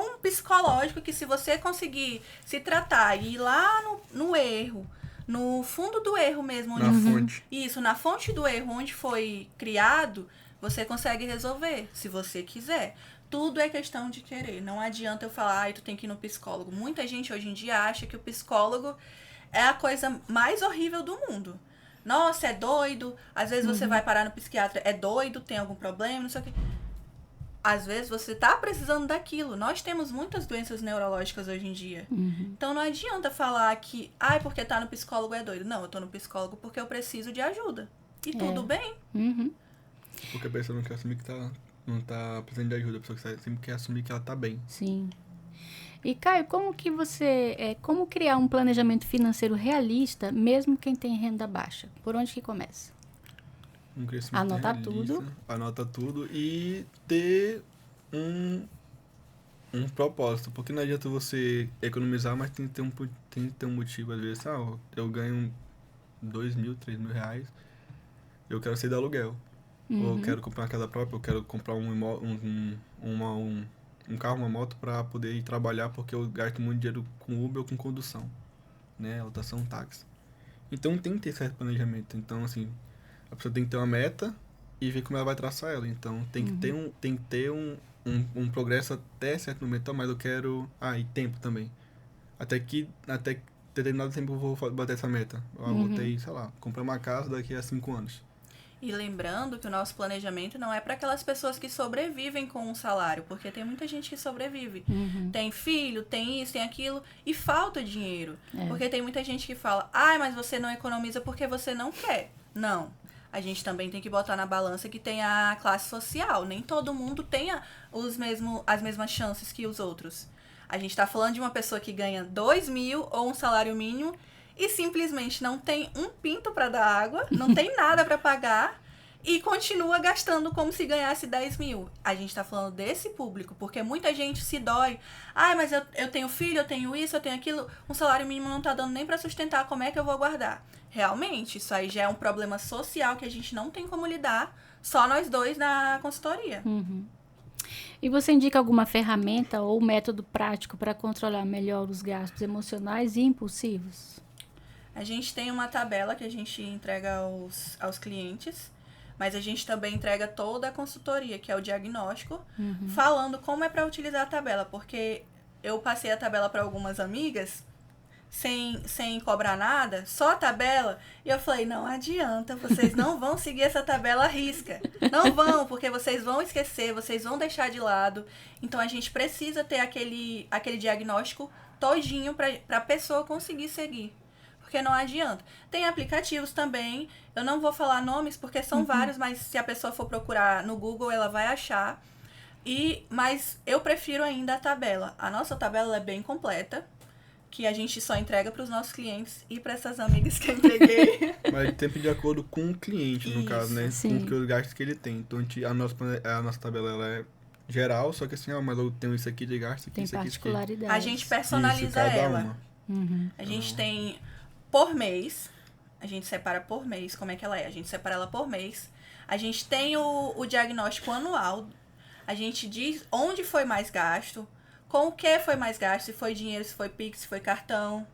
um psicológico que se você conseguir se tratar e ir lá no erro, no fundo do erro mesmo. Na fonte. Isso, na fonte do erro, onde foi criado, você consegue resolver, se você quiser. Tudo é questão de querer. Não adianta eu falar, tu tem que ir no psicólogo. Muita gente hoje em dia acha que o psicólogo é a coisa mais horrível do mundo. Nossa, é doido. Às vezes você vai parar no psiquiatra, é doido, tem algum problema, não sei o quê. Às vezes você tá precisando daquilo. Nós temos muitas doenças neurológicas hoje em dia. Então não adianta falar que, porque tá no psicólogo é doido. Não, eu tô no psicólogo porque eu preciso de ajuda. E tudo bem. Porque a pessoa não quer assumir que não tá precisando de ajuda. A pessoa sempre quer assumir que ela tá bem. Sim. E, Caio, como criar um planejamento financeiro realista, mesmo quem tem renda baixa? Por onde que começa? Um crescimento Anotar realista, tudo. Anota tudo e ter um propósito. Porque não adianta você economizar, mas tem que ter um motivo. Às vezes, eu ganho 2 mil, 3 mil reais, eu quero sair do aluguel. Ou eu quero comprar uma casa própria, eu quero comprar um carro, uma moto para poder ir trabalhar, porque eu gasto muito dinheiro com Uber ou com condução, né? Lotação, táxi. Então tem que ter certo planejamento. Então, assim, a pessoa tem que ter uma meta e ver como ela vai traçar ela. Então tem que ter um progresso até certo momento. Então, mas eu quero... e tempo também. Até determinado tempo eu vou bater essa meta. Eu botei, sei lá, comprar uma casa daqui a 5 anos. E lembrando que o nosso planejamento não é para aquelas pessoas que sobrevivem com um salário, porque tem muita gente que sobrevive. Tem filho, tem isso, tem aquilo, e falta dinheiro. Porque tem muita gente que fala, mas você não economiza porque você não quer. Não. A gente também tem que botar na balança que tem a classe social. Nem todo mundo tem as mesmas chances que os outros. A gente está falando de uma pessoa que ganha 2 mil ou um salário mínimo e simplesmente não tem um pinto para dar água, não tem nada para pagar e continua gastando como se ganhasse 10 mil. A gente está falando desse público, porque muita gente se dói. Mas eu tenho filho, eu tenho isso, eu tenho aquilo, um salário mínimo não está dando nem para sustentar, como é que eu vou guardar? Realmente, isso aí já é um problema social que a gente não tem como lidar, só nós dois na consultoria. E você indica alguma ferramenta ou método prático para controlar melhor os gastos emocionais e impulsivos? A gente tem uma tabela que a gente entrega aos clientes, mas a gente também entrega toda a consultoria, que é o diagnóstico, falando como é para utilizar a tabela, porque eu passei a tabela para algumas amigas sem cobrar nada, só a tabela, e eu falei, não adianta, vocês não vão seguir essa tabela à risca. Não vão, porque vocês vão esquecer, vocês vão deixar de lado. Então a gente precisa ter aquele diagnóstico todinho para a pessoa conseguir seguir. Porque não adianta. Tem aplicativos também, eu não vou falar nomes porque são vários, mas se a pessoa for procurar no Google, ela vai achar. Mas eu prefiro ainda a tabela. A nossa tabela é bem completa, que a gente só entrega para os nossos clientes e para essas amigas que eu entreguei. Mas sempre de acordo com o cliente, no caso, né? Sim. Com os gastos que ele tem. Então, a nossa tabela ela é geral, só que assim, mas eu tenho isso aqui de gasto, aqui, Tem isso aqui, isso aqui. particularidades. A gente personaliza Isso, cada ela. uma. A gente tem por mês. A gente separa por mês como é que ela é. A gente separa ela por mês. A gente tem o diagnóstico anual. A gente diz onde foi mais gasto, com o que foi mais gasto, se foi dinheiro, se foi Pix, se foi cartão.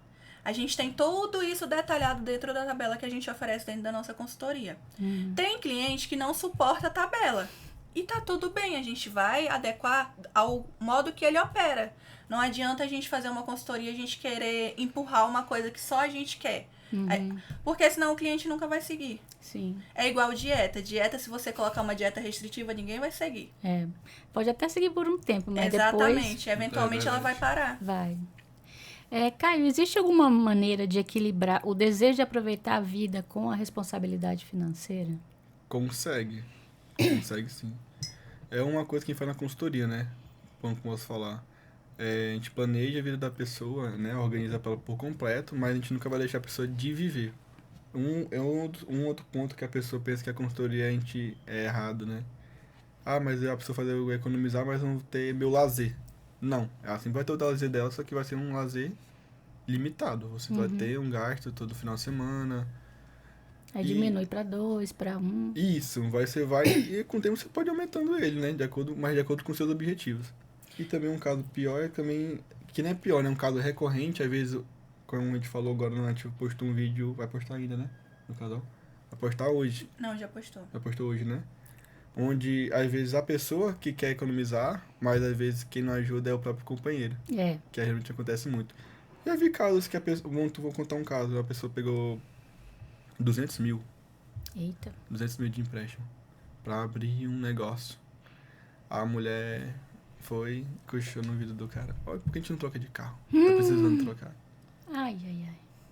A gente tem tudo isso detalhado dentro da tabela que a gente oferece dentro da nossa consultoria. Tem cliente que não suporta a tabela. E tá tudo bem, a gente vai adequar ao modo que ele opera. Não adianta a gente fazer uma consultoria e a gente querer empurrar uma coisa que só a gente quer. Porque senão o cliente nunca vai seguir. Sim. É igual dieta. Dieta, se você colocar uma dieta restritiva, ninguém vai seguir. Pode até seguir por um tempo, mas Exatamente. depois... Eventualmente ela vai parar. Vai. Caio, existe alguma maneira de equilibrar o desejo de aproveitar a vida com a responsabilidade financeira? Consegue sim. É uma coisa que a gente faz na consultoria, né? Como posso falar. A gente planeja a vida da pessoa, né? Organiza ela por completo, mas a gente nunca vai deixar a pessoa de viver. Um outro ponto que a pessoa pensa que a consultoria a gente é errado, né? Mas a pessoa fazer eu economizar, mas não ter meu lazer. Não, ela sempre vai ter o lazer dela, só que vai ser um lazer limitado. Você vai ter um gasto todo final de semana. Aí diminui para 2, para 1. Isso, e com o tempo você pode ir aumentando ele, né? Mas de acordo com seus objetivos. E também um caso pior é também, que não é pior, né? Um caso recorrente, às vezes, como a gente falou agora, a gente postou um vídeo, vai postar ainda, né? No canal. Vai postar hoje. Não, já postou. Já postou hoje, né? Onde, às vezes, a pessoa que quer economizar, mas às vezes quem não ajuda é o próprio companheiro. Que realmente acontece muito. Já vi casos que a pessoa... Vou contar um caso. A pessoa pegou 200 mil. Eita. 200 mil de empréstimo. Pra abrir um negócio. A mulher foi, coxou no vidro do cara. Olha, por que a gente não troca de carro? Tá precisando trocar. Ai.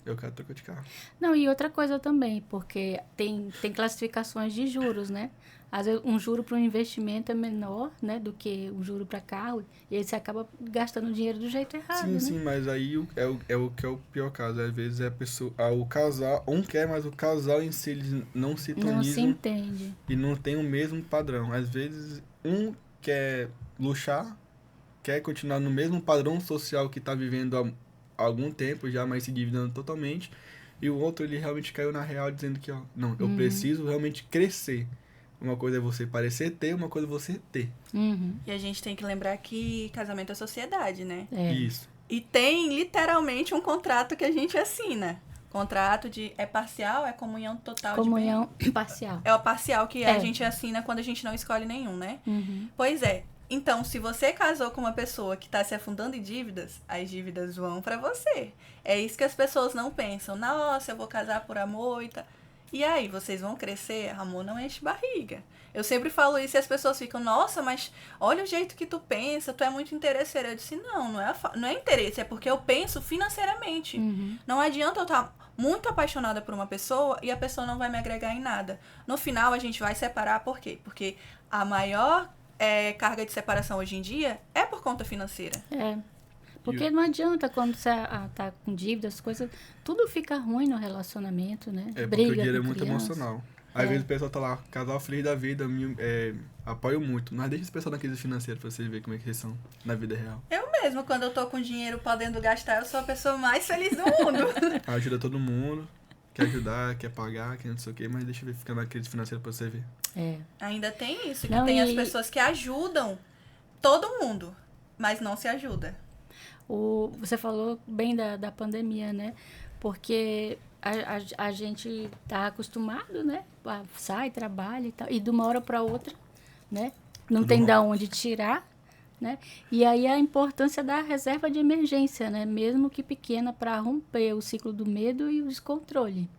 Eu quero trocar de carro. Não, e outra coisa também, porque tem classificações de juros, né? Às vezes um juro para um investimento é menor, né, do que um juro para carro, e aí você acaba gastando dinheiro do jeito errado, né? Sim, mas aí é o que é o pior caso. Às vezes é a pessoa, o casal, quer, mas o casal em si, eles não se sintonizam. Não se entende. E não tem o mesmo padrão. Às vezes um quer luxar, quer continuar no mesmo padrão social que está vivendo há algum tempo já, mas se endividando totalmente. E o outro, ele realmente caiu na real dizendo que, não, eu preciso realmente crescer. Uma coisa é você parecer ter, uma coisa é você ter. E a gente tem que lembrar que casamento é sociedade, né? Isso. E tem literalmente um contrato que a gente assina. Contrato é parcial, é comunhão total comunhão de bem. Parcial. É o parcial que a gente assina quando a gente não escolhe nenhum, né? Pois é. Então, se você casou com uma pessoa que está se afundando em dívidas, as dívidas vão para você. É isso que as pessoas não pensam. Nossa, eu vou casar por amor e tal. E aí, vocês vão crescer? Amor não enche barriga. Eu sempre falo isso e as pessoas ficam, nossa, mas olha o jeito que tu pensa, tu é muito interesseira. Eu disse, não é interesse, é porque eu penso financeiramente. Não adianta eu estar muito apaixonada por uma pessoa e a pessoa não vai me agregar em nada. No final, a gente vai separar, por quê? Porque a maior carga de separação hoje em dia é por conta financeira. Porque não adianta quando você tá com dívidas, coisas, tudo fica ruim no relacionamento, né? Porque o dinheiro é muito emocional. Às vezes o pessoal tá lá, casal feliz da vida, apoio muito. Mas deixa esse pessoal na crise financeira pra vocês verem como é que eles são na vida real. Eu mesmo, quando eu tô com dinheiro podendo gastar, eu sou a pessoa mais feliz do mundo. Ajuda todo mundo, quer ajudar, quer pagar, quer não sei o quê, mas deixa eu ver ficar na crise financeira pra você ver. Ainda tem isso, que tem as pessoas que ajudam todo mundo, mas não se ajuda. Você falou bem da pandemia, né? Porque a gente tá acostumado, né? Sai, trabalha e tal, e de uma hora para outra, né? Não Tudo tem bom. de onde tirar, né? E aí a importância da reserva de emergência, né? Mesmo que pequena, para romper o ciclo do medo e o descontrole.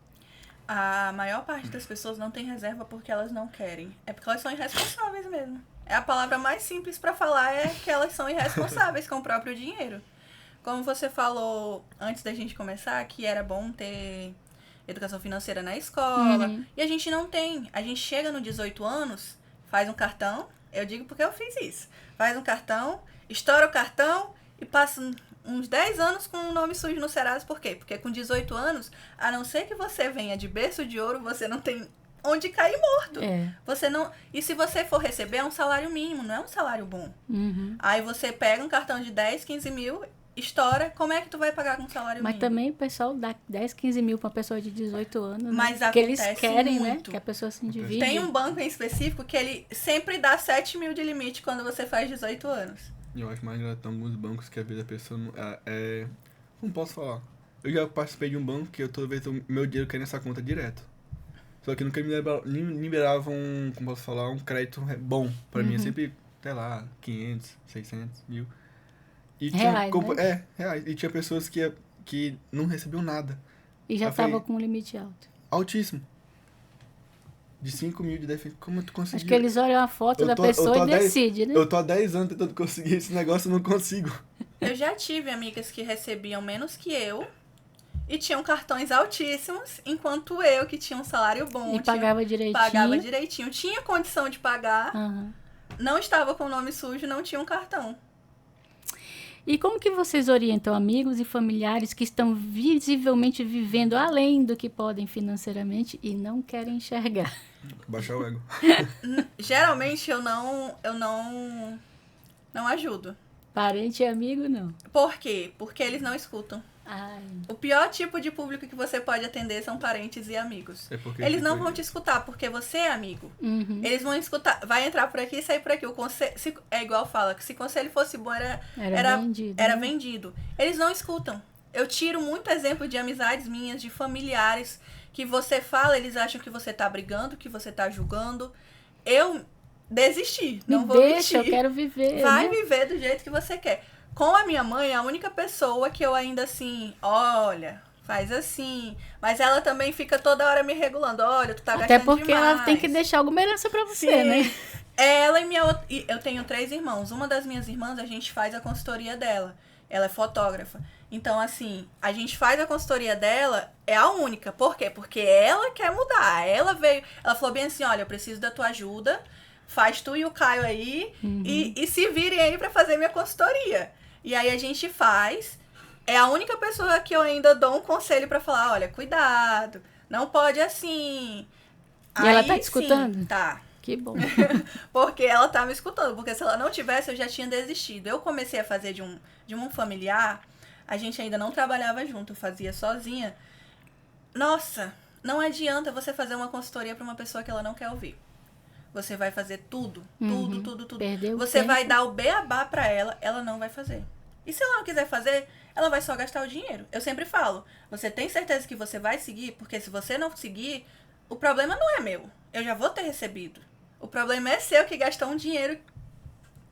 A maior parte das pessoas não tem reserva porque elas não querem. É porque elas são irresponsáveis mesmo. A palavra mais simples para falar é que elas são irresponsáveis com o próprio dinheiro. Como você falou antes da gente começar, que era bom ter educação financeira na escola. E a gente não tem. A gente chega no 18 anos, faz um cartão, Eu digo porque eu fiz isso. Faz um cartão, estoura o cartão e passa uns 10 anos com o nome sujo no Serasa. Por quê? Porque com 18 anos, a não ser que você venha de berço de ouro, você não tem onde cair morto. Você não... E se você for receber, é um salário mínimo, não é um salário bom. Aí você pega um cartão de 10, 15 mil, estoura, como é que tu vai pagar com um salário mínimo? Mas também o pessoal dá 10, 15 mil para uma pessoa de 18 anos, Mas né? Porque eles acontece querem, muito. né? Que a pessoa se endivide. Tem um banco em específico que ele sempre dá 7 mil de limite quando você faz 18 anos. Eu acho mais grato alguns bancos que às vezes a pessoa não... Como posso falar? Eu já participei de um banco que eu toda vez meu dinheiro cai nessa conta direto. Só que nunca me liberavam, como posso falar, um crédito bom. Pra mim é sempre, sei lá, 500, 600, 1000. E reais, né? Reais. E tinha pessoas que não recebiam nada. E já tava com um limite alto. Altíssimo. De 5 mil de déficit. Como tu conseguiu? Acho que eles olham a foto da pessoa e decidem, né? Eu tô há 10 anos tentando conseguir esse negócio e não consigo. Eu já tive amigas que recebiam menos que eu e tinham cartões altíssimos, enquanto eu, que tinha um salário bom, e pagava direitinho. Pagava direitinho. Tinha condição de pagar, Uhum. não estava com o nome sujo, não tinha um cartão. E como que vocês orientam amigos e familiares que estão visivelmente vivendo além do que podem financeiramente e não querem enxergar? Baixar o ego. Geralmente eu não ajudo. Parente e amigo, não. Por quê? Porque eles não escutam. Ai. O pior tipo de público que você pode atender são parentes e amigos. Eles não vão te escutar porque você é amigo. Uhum. Eles vão escutar, vai entrar por aqui e sair por aqui. O conselho, é igual fala, que se conselho fosse bom era vendido. Eles não escutam. Eu tiro muito exemplo de amizades minhas, de familiares, que você fala, eles acham que você tá brigando, que você tá julgando. Eu desisti, não vou mentir. Eu quero viver. Vai né? viver do jeito que você quer. Com a minha mãe, é a única pessoa que eu ainda assim, olha, faz assim. Mas ela também fica toda hora me regulando. Olha, tu tá gastando demais. Até porque ela tem que deixar alguma herança pra você, Sim. né? Ela e eu tenho 3 irmãos. Uma das minhas irmãs, a gente faz a consultoria dela. Ela é fotógrafa. Então, assim, a gente faz a consultoria dela, é a única. Por quê? Porque ela quer mudar. Ela falou bem assim, olha, eu preciso da tua ajuda. Faz tu e o Caio aí e se virem aí pra fazer minha consultoria. E aí a gente faz. É a única pessoa que eu ainda dou um conselho pra falar, olha, cuidado, não pode assim. E aí, ela tá te escutando? Sim, tá. Que bom. Porque ela tá me escutando. Porque se ela não tivesse, eu já tinha desistido. Eu comecei a fazer de um familiar, a gente ainda não trabalhava junto, eu fazia sozinha. Nossa, não adianta você fazer uma consultoria pra uma pessoa que ela não quer ouvir. Você vai fazer tudo. Perdeu você tempo. vai dar o beabá pra ela, ela não vai fazer. E se ela não quiser fazer, ela vai só gastar o dinheiro. Eu sempre falo, você tem certeza que você vai seguir? Porque se você não seguir, o problema não é meu. Eu já vou ter recebido. O problema é seu que gastou um dinheiro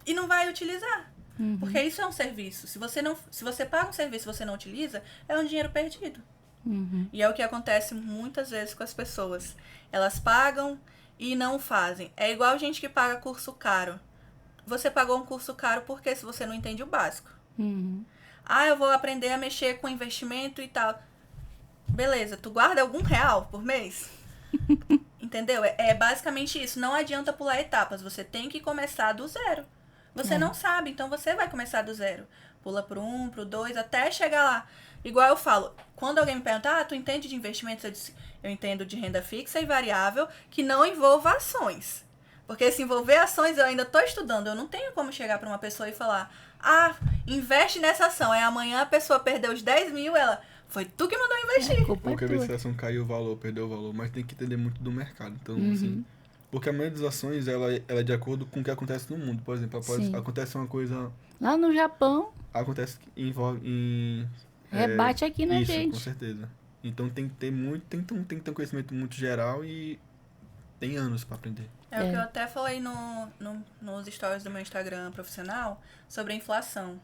e não vai utilizar. Porque isso é um serviço. Se você paga um serviço e você não utiliza, é um dinheiro perdido. E é o que acontece muitas vezes com as pessoas. Elas pagam e não fazem. É igual gente que paga curso caro. Você pagou um curso caro porque se você não entende o básico. Ah, eu vou aprender a mexer com investimento e tal. Beleza, tu guarda algum real por mês? Entendeu? É basicamente isso. Não adianta pular etapas. Você tem que começar do zero. Você não sabe, então você vai começar do zero. Pula pro 1, pro 2, até chegar lá. Igual eu falo, quando alguém me pergunta, tu entende de investimentos? Eu entendo de renda fixa e variável que não envolva ações. Porque se envolver ações, eu ainda tô estudando. Eu não tenho como chegar pra uma pessoa e falar, investe nessa ação. Aí amanhã a pessoa perdeu os 10 mil, ela... Foi tu que mandou investir. Porque a licitação caiu o valor, perdeu o valor, mas tem que entender muito do mercado. Então, assim, porque a maioria das ações, ela é de acordo com o que acontece no mundo. Por exemplo, acontece uma coisa... Lá no Japão... Acontece em rebate aqui na isso, gente. Com certeza. Então tem que ter tem que ter um conhecimento muito geral e tem anos para aprender. É o que eu até falei nos stories do meu Instagram profissional sobre a inflação.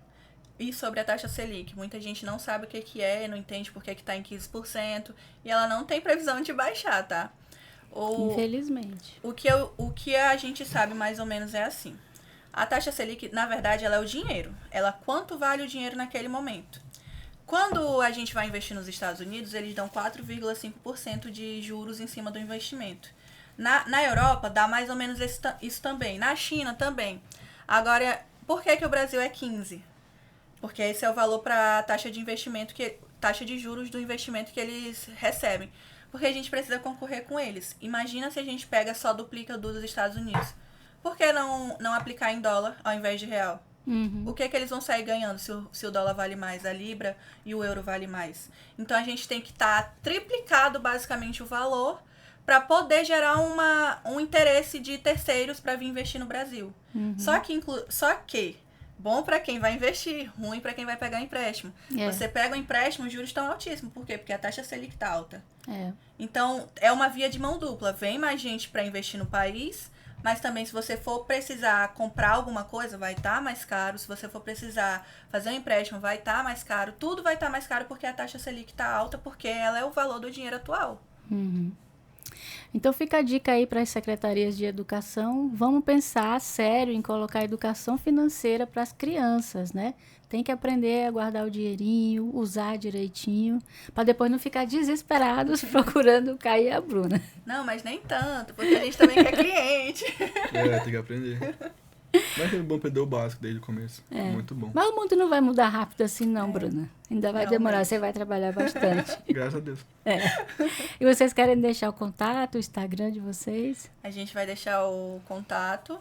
E sobre a taxa Selic. Muita gente não sabe o que é, não entende por que está em 15%. E ela não tem previsão de baixar, tá? Infelizmente. O que a gente sabe mais ou menos é assim. A taxa Selic, na verdade, ela é o dinheiro. Ela quanto vale o dinheiro naquele momento. Quando a gente vai investir nos Estados Unidos, eles dão 4,5% de juros em cima do investimento. Na Europa dá mais ou menos isso também. Na China também. Agora, por que o Brasil é 15? Porque esse é o valor para a taxa de investimento, taxa de juros do investimento que eles recebem. Porque a gente precisa concorrer com eles. Imagina se a gente pega só duplica dos Estados Unidos. Por que não aplicar em dólar ao invés de real? O que eles vão sair ganhando se o dólar vale mais, a libra e o euro vale mais? Então a gente tem que estar triplicado basicamente o valor para poder gerar um interesse de terceiros para vir investir no Brasil. Só que bom para quem vai investir, ruim para quem vai pegar empréstimo. Você pega um empréstimo, os juros estão altíssimos. Por quê? Porque a taxa Selic está alta. Então, é uma via de mão dupla. Vem mais gente para investir no país, mas também se você for precisar comprar alguma coisa, vai estar mais caro. Se você for precisar fazer um empréstimo, vai estar mais caro. Tudo vai estar mais caro porque a taxa Selic está alta, porque ela é o valor do dinheiro atual. Então fica a dica aí para as secretarias de educação, vamos pensar sério em colocar educação financeira para as crianças, né? Tem que aprender a guardar o dinheirinho, usar direitinho, para depois não ficar desesperados procurando o Caio e a Bruna. Não, mas nem tanto, porque a gente também quer cliente. Tem que aprender. Mas é bom perder o básico desde o começo. Muito bom. Mas o mundo não vai mudar rápido assim não, Bruna. Ainda vai demorar, você vai trabalhar bastante. Graças a Deus. E vocês querem deixar o contato, o Instagram de vocês? A gente vai deixar o contato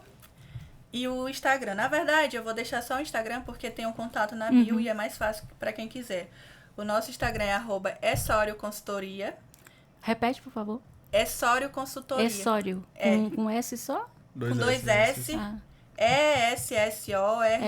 e o Instagram. Na verdade, eu vou deixar só o Instagram porque tem um contato na bio e é mais fácil para quem quiser. O nosso Instagram é @essório-consultoria. Repete, por favor. Essório-consultoria. Essório. Com S só? Com 2 S. ESSORIUM,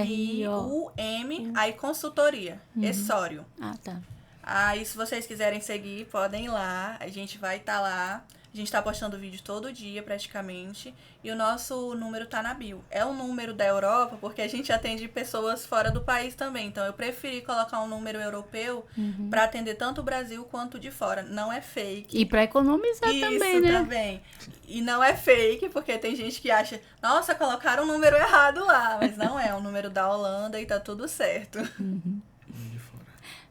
aí consultoria, Essório. Tá. Aí se vocês quiserem seguir, podem ir lá, a gente vai estar lá, a gente está postando vídeo todo dia praticamente, e o nosso número tá na bio. É um número da Europa, porque a gente atende pessoas fora do país também, então eu preferi colocar um número europeu para atender tanto o Brasil quanto de fora. Não é fake. E para economizar também, né? Isso também. E não é fake, porque tem gente que acha, nossa, colocaram um número errado lá, mas não é, um número da Holanda e tá tudo certo.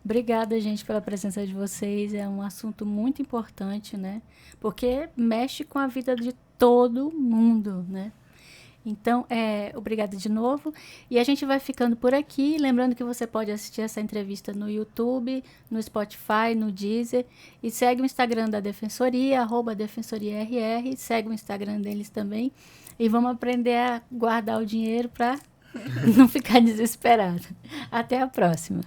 Obrigada, gente, pela presença de vocês. É um assunto muito importante, né? Porque mexe com a vida de todo mundo, né? Então, obrigada de novo. E a gente vai ficando por aqui. Lembrando que você pode assistir essa entrevista no YouTube, no Spotify, no Deezer. E segue o Instagram da Defensoria, @DefensoriaRR. Segue o Instagram deles também. E vamos aprender a guardar o dinheiro para não ficar desesperado. Até a próxima.